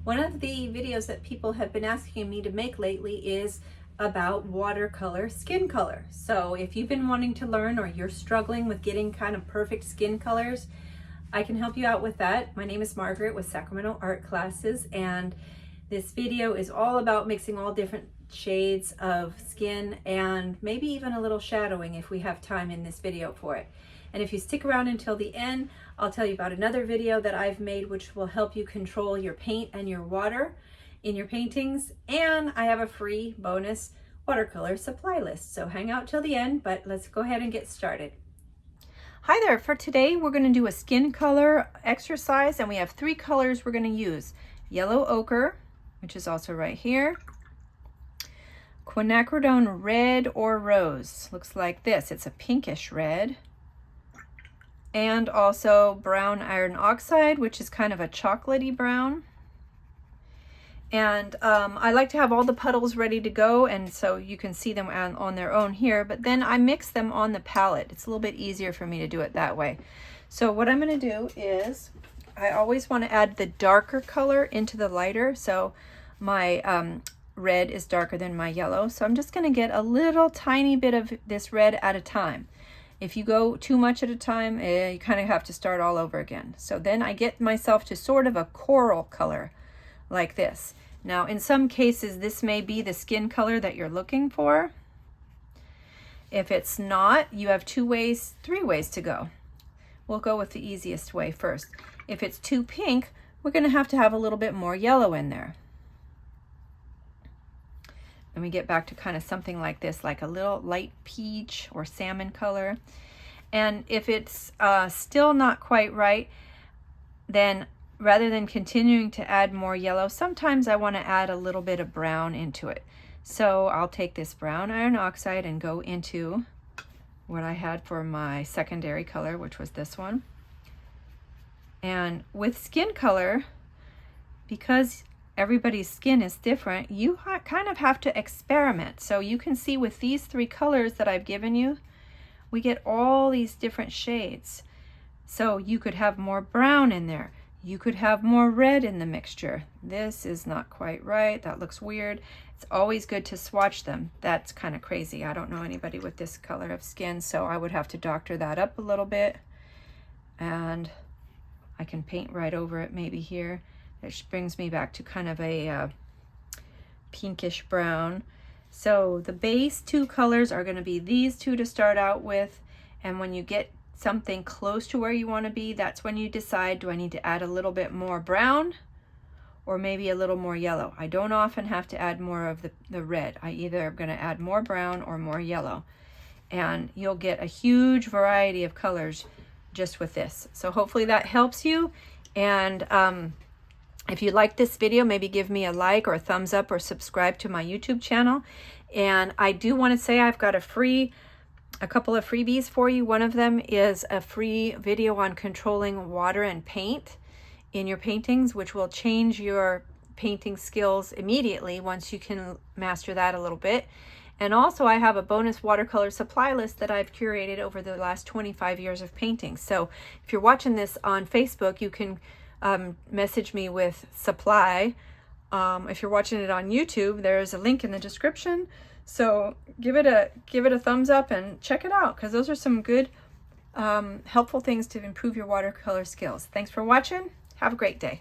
One of the videos that people have been asking me to make lately is about watercolor skin color. So if you've been wanting to learn or you're struggling with getting kind of perfect skin colors, I can help you out with that. My name is Margaret with Sacramento Art Classes, and this video is all about mixing all different shades of skin and maybe even a little shadowing if we have time in this video for it. And if you stick around until the end, I'll tell you about another video that I've made which will help you control your paint and your water in your paintings. And I have a free bonus watercolor supply list. So hang out till the end, but let's go ahead and get started. Hi there, for today we're going to do a skin color exercise, and we have three colors we're going to use. Yellow ochre, which is also right here. Quinacridone red or rose, looks like this. It's a pinkish red. And also brown iron oxide, which is kind of a chocolatey brown. And I like to have all the puddles ready to go, and so you can see them on their own here, but then I mix them on the palette. It's a little bit easier for me to do it that way. So what I'm going to do is, I always want to add the darker color into the lighter. So my red is darker than my yellow, so I'm just going to get a little tiny bit of this red at a time. If you go too much at a time, you kind of have to start all over again. So then I get myself to sort of a coral color like this. Now, in some cases, this may be the skin color that you're looking for. If it's not, you have three ways to go. We'll go with the easiest way first. If it's too pink, we're going to have a little bit more yellow in there. And we get back to kind of something like this, like a little light peach or salmon color. And if it's still not quite right, then rather than continuing to add more yellow, sometimes I want to add a little bit of brown into it. So I'll take this brown iron oxide and go into what I had for my secondary color, which was this one. And with skin color, because everybody's skin is different, you kind of have to experiment. So you can see with these three colors that I've given you, we get all these different shades. So you could have more brown in there. You could have more red in the mixture. This is not quite right. That looks weird. It's always good to swatch them. That's kind of crazy. I don't know anybody with this color of skin, so I would have to doctor that up a little bit. And I can paint right over it maybe here. Which brings me back to kind of a pinkish brown. So the base two colors are going to be these two to start out with, and when you get something close to where you want to be, that's when you decide, do I need to add a little bit more brown or maybe a little more yellow? I don't often have to add more of the red. I either am going to add more brown or more yellow, and you'll get a huge variety of colors just with this. So hopefully that helps you. And if you like this video, maybe give me a like or a thumbs up or subscribe to my YouTube channel. And I do want to say I've got a couple of freebies for you. One of them is a free video on controlling water and paint in your paintings, which will change your painting skills immediately once you can master that a little bit. And also I have a bonus watercolor supply list that I've curated over the last 25 years of painting. So if you're watching this on Facebook, you can message me with supply. If you're watching it on YouTube, there's a link in the description. So give it a thumbs up and check it out, because those are some good helpful things to improve your watercolor skills. Thanks for watching. Have a great day.